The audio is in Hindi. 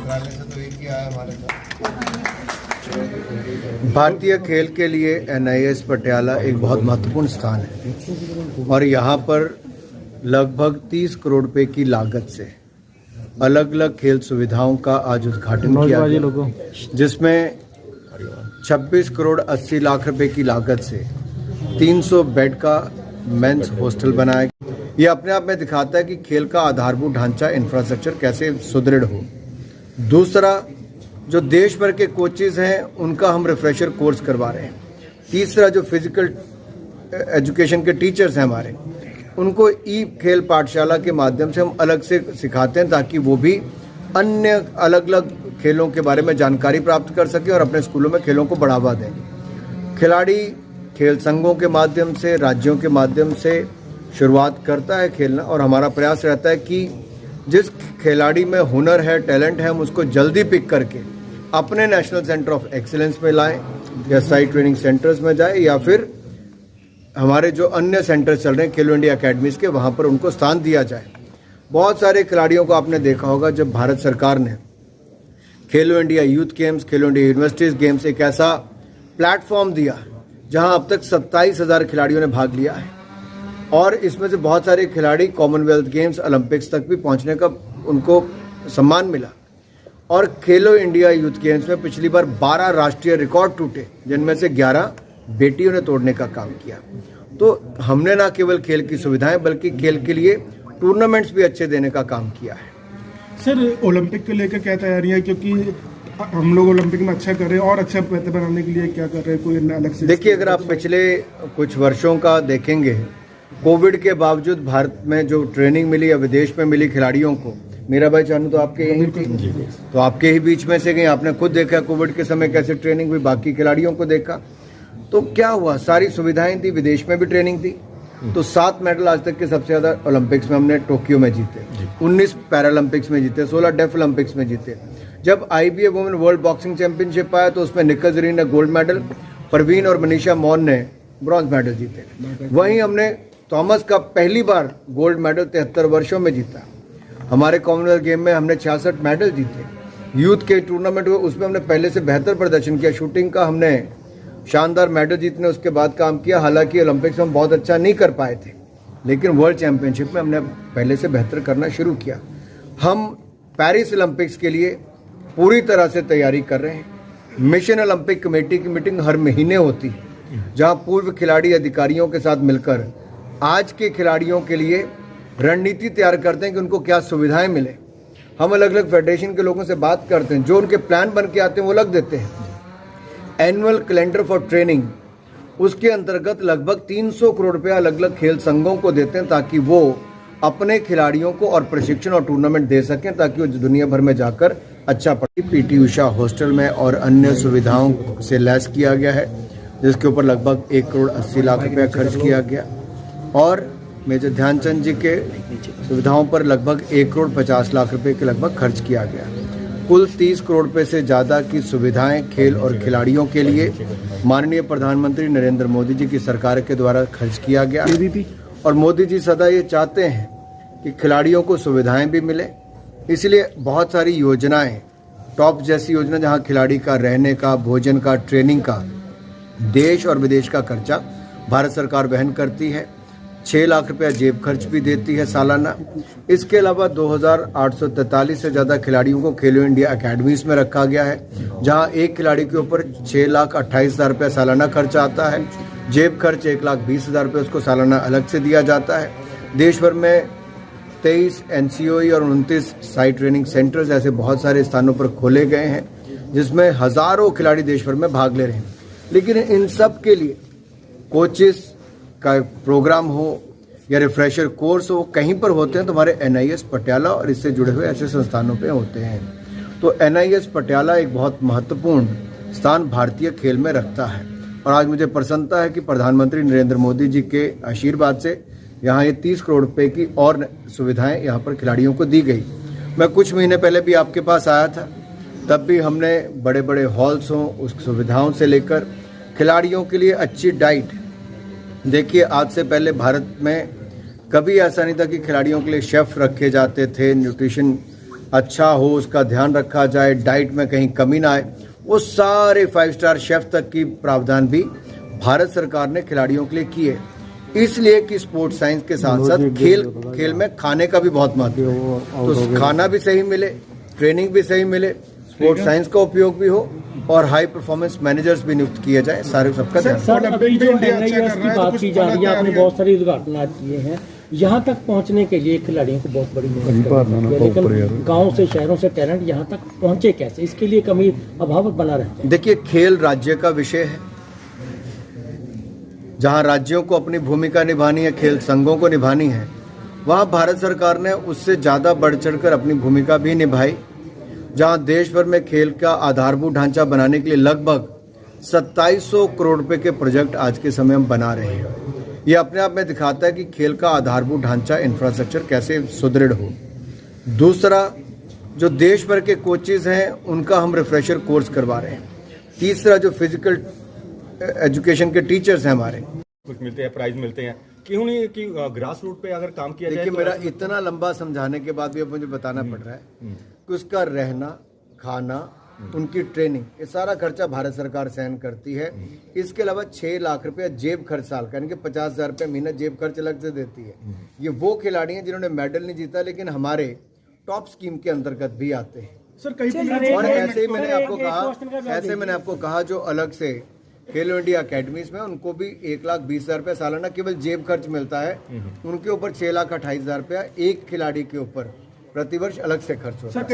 मंत्रालय से तो एक ही आया हमारे साथ। भारतीय खेल के लिए NIS पटियाला एक बहुत महत्वपूर्ण स्थान है और यहाँ पर लगभग 30 करोड़ रुपए की लागत से अलग अलग खेल सुविधाओं का आज उद्घाटन किया गया, जिसमें 26 करोड़ 80 लाख रुपए की लागत से 300 बेड का मेंस हॉस्टल बनाया गया। ये अपने आप में दिखाता है कि खेल का आधारभूत ढांचा इंफ्रास्ट्रक्चर कैसे सुदृढ़ हो। दूसरा, जो देश भर के कोचेज हैं उनका हम रिफ्रेशर कोर्स करवा रहे हैं। तीसरा, जो फिजिकल एजुकेशन के टीचर्स हैं हमारे, उनको ई खेल पाठशाला के माध्यम से हम अलग से सिखाते हैं ताकि वो भी अन्य अलग अलग खेलों के बारे में जानकारी प्राप्त कर सकें और अपने स्कूलों में खेलों को बढ़ावा दें। खिलाड़ी खेल संघों के माध्यम से, राज्यों के माध्यम से शुरुआत करता है खेलना, और हमारा प्रयास रहता है कि जिस खिलाड़ी में हुनर है, टैलेंट है, हम उसको जल्दी पिक करके अपने नेशनल सेंटर ऑफ एक्सीलेंस में लाएं या साइट ट्रेनिंग सेंटर्स में जाए या फिर हमारे जो अन्य सेंटर्स चल रहे हैं खेलो इंडिया अकेडमीज के, वहाँ पर उनको स्थान दिया जाए। बहुत सारे खिलाड़ियों को आपने देखा होगा, जब भारत सरकार ने खेलो इंडिया यूथ गेम्स, खेलो इंडिया यूनिवर्सिटीज गेम्स एक ऐसा प्लेटफॉर्म दिया जहां अब तक 27,000 खिलाड़ियों ने भाग लिया है और इसमें से बहुत सारे खिलाड़ी कॉमनवेल्थ गेम्स, ओलंपिक्स तक भी पहुंचने का उनको सम्मान मिला। और खेलो इंडिया यूथ गेम्स में पिछली बार 12 राष्ट्रीय रिकॉर्ड टूटे, जिनमें से 11 बेटियों ने तोड़ने का काम किया। तो हमने ना केवल खेल की सुविधाएं बल्कि खेल के लिए टूर्नामेंट्स भी अच्छे देने का काम किया है। सर, ओलंपिक को लेकर क्या तैयारियां, क्योंकि हम लोग ओलंपिक में अच्छा कर रहे हैं और अच्छा बेहतर बनाने के लिए क्या कर रहे हैं, कोई अलग से? देखिए, अगर आप पिछले कुछ वर्षों का देखेंगे, कोविड के बावजूद भारत में जो ट्रेनिंग मिली या विदेश में मिली खिलाड़ियों को, मेरा भाई चानू तो आपके यहीं थी, तो आपके ही बीच में से गई, आपने खुद देखा कोविड के समय कैसे ट्रेनिंग हुई, बाकी खिलाड़ियों को देखा। तो क्या हुआ, सारी सुविधाएं थी, विदेश में भी ट्रेनिंग थी। तो 7 मेडल आज तक के सबसे ज्यादा ओलंपिक्स में हमने टोक्यो में जीते, 19 पैरालंपिक्स में जीते, 16 डेफ ओलंपिक्स में जीते। जब IBA women world boxing championship आया तो उसमें निखिल जरीन ने गोल्ड मेडल, परवीन और मनीषा मौन ने ब्रॉन्ज मेडल जीते। वहीं हमने थॉमस का पहली बार गोल्ड मेडल 73 वर्षों में जीता। हमारे कॉमनवेल्थ गेम में हमने 66 मेडल जीते। यूथ के टूर्नामेंट हुए, उसमें हमने पहले से बेहतर प्रदर्शन किया। शूटिंग का हमने शानदार मेडल जीतने उसके बाद काम किया। हालांकि ओलंपिक्स में हम बहुत अच्छा नहीं कर पाए थे, लेकिन वर्ल्ड चैंपियनशिप में हमने पहले से बेहतर करना शुरू किया। हम पेरिस ओलंपिक्स के लिए पूरी तरह से तैयारी कर रहे हैं। मिशन ओलंपिक कमेटी की मीटिंग हर महीने होती है, जहां पूर्व खिलाड़ी अधिकारियों के साथ मिलकर आज के खिलाड़ियों के लिए रणनीति तैयार करते हैं कि उनको क्या सुविधाएं मिले। हम अलग अलग फेडरेशन के लोगों से बात करते हैं, जो उनके प्लान बन के आते हैं वो लग देते हैं। एनुअल कैलेंडर फॉर ट्रेनिंग, उसके अंतर्गत लगभग 300 करोड़ रुपया अलग अलग खेल संघों को देते हैं ताकि वो अपने खिलाड़ियों को और प्रशिक्षण और टूर्नामेंट दे सकें, ताकि वो दुनिया भर में जाकर अच्छा पढ़े। PT उषा हॉस्टल में और अन्य सुविधाओं से लैस किया गया है, जिसके ऊपर लगभग 1 करोड़ 80 लाख रुपया खर्च किया गया। और मेजर ध्यानचंद जी के सुविधाओं पर लगभग 1 करोड़ 50 लाख रुपए के लगभग खर्च किया गया। कुल 30 करोड़ रुपए से ज़्यादा की सुविधाएं खेल और खिलाड़ियों के लिए माननीय प्रधानमंत्री नरेंद्र मोदी जी की सरकार के द्वारा खर्च किया गया। और मोदी जी सदा ये चाहते हैं कि खिलाड़ियों को सुविधाएं भी मिले, इसलिए बहुत सारी योजनाएं, टॉप जैसी योजना जहां खिलाड़ी का रहने का, भोजन का, ट्रेनिंग का, देश और विदेश का खर्चा भारत सरकार वहन करती है। 6 लाख रुपया जेब खर्च भी देती है सालाना। इसके अलावा 2,843 से ज़्यादा खिलाड़ियों को खेलो इंडिया अकेडमीज में रखा गया है, जहां एक खिलाड़ी के ऊपर 6,28,000 रुपया सालाना खर्च आता है। जेब खर्च 1,20,000 रुपये उसको सालाना अलग से दिया जाता है। देश भर में 23 NCOE और 29 साइट ट्रेनिंग सेंटर्स ऐसे बहुत सारे स्थानों पर खोले गए हैं, जिसमें हज़ारों खिलाड़ी देश भर में भाग ले रहे हैं। लेकिन इन सब के लिए कोचेस का प्रोग्राम हो या रिफ्रेशर कोर्स हो, कहीं पर होते हैं तो हमारे NIS पटियाला और इससे जुड़े हुए ऐसे संस्थानों पे होते हैं। तो NIS पटियाला एक बहुत महत्वपूर्ण स्थान भारतीय खेल में रखता है और आज मुझे प्रसन्नता है कि प्रधानमंत्री नरेंद्र मोदी जी के आशीर्वाद से यहाँ ये 30 करोड़ रुपए की और सुविधाएं यहाँ पर खिलाड़ियों को दी गई। मैं कुछ महीने पहले भी आपके पास आया था, तब भी हमने बड़े बड़े हॉल्स हों, उस सुविधाओं से लेकर खिलाड़ियों के लिए अच्छी डाइट। देखिए, आज से पहले भारत में कभी ऐसा नहीं था कि खिलाड़ियों के लिए शेफ रखे जाते थे, न्यूट्रिशन अच्छा हो, उसका ध्यान रखा जाए, डाइट में कहीं कमी ना आए, वो सारे 5 स्टार शेफ तक की प्रावधान भी भारत सरकार ने खिलाड़ियों के लिए किए, इसलिए कि स्पोर्ट्स साइंस के साथ साथ खेल में खाने का भी बहुत महत्व है। तो खाना भी सही मिले, ट्रेनिंग भी सही मिले, स्पोर्ट्स साइंस का उपयोग भी हो और हाई परफॉर्मेंस मैनेजर्स भी नियुक्त किए जाए, सारे सबका ध्यान। सर, अभी जो NIS की बात की जा रही है, आपने बहुत सारे उद्घाटन किए हैं, यहाँ तक पहुँचने के लिए खिलाड़ियों को बहुत बड़ी मेहनत करनी है, लेकिन गाँव से शहरों से टैलेंट यहाँ तक पहुँचे कैसे, इसके लिए कमी अभाव बना रहता है। देखिए, खेल राज्य का विषय है, जहाँ राज्यों को अपनी भूमिका निभानी है, खेल संघों को निभानी है, वहाँ भारत सरकार ने उससे ज़्यादा बढ़ चढ़कर अपनी भूमिका भी निभाई। जहाँ देश भर में खेल का आधारभूत ढांचा बनाने के लिए लगभग 2700 करोड़ रुपए के प्रोजेक्ट आज के समय हम बना रहे हैं। ये अपने आप में दिखाता है कि खेल का आधारभूत ढांचा, इंफ्रास्ट्रक्चर कैसे सुदृढ़ हो। दूसरा, जो देश भर के कोचेज हैं उनका हम रिफ्रेशर कोर्स करवा रहे हैं। तीसरा, जो फिजिकल एजुकेशन के टीचर्स हैं हमारे, कुछ मिलते हैं, प्राइज मिलते हैं, क्यों नहीं कि ग्रास रूट पे अगर काम किया जाए। देखिए, तो मेरा इतना लंबा समझाने के बाद भी अब मुझे बताना पड़ रहा है कि उसका रहना, खाना, उनकी ट्रेनिंग, ये सारा खर्चा भारत सरकार सहन करती है। इसके अलावा 6 लाख रुपया जेब खर्च साल का, यानी कि 50,000 रुपये महीना जेब खर्च अलग से देती है। ये वो खिलाड़ी हैं जिन्होंने मेडल नहीं जीता लेकिन हमारे टॉप स्कीम के अंतर्गत भी आते हैं। सर कहीं और ऐसे ही मैंने आपको कहा जो अलग से खेलो इंडिया अकेडमीज में, उनको भी 1,20,000 रुपया सालाना केवल जेब खर्च मिलता है। उनके ऊपर 6,28,000 रुपया एक खिलाड़ी के ऊपर प्रतिवर्ष अलग से खर्च होता है।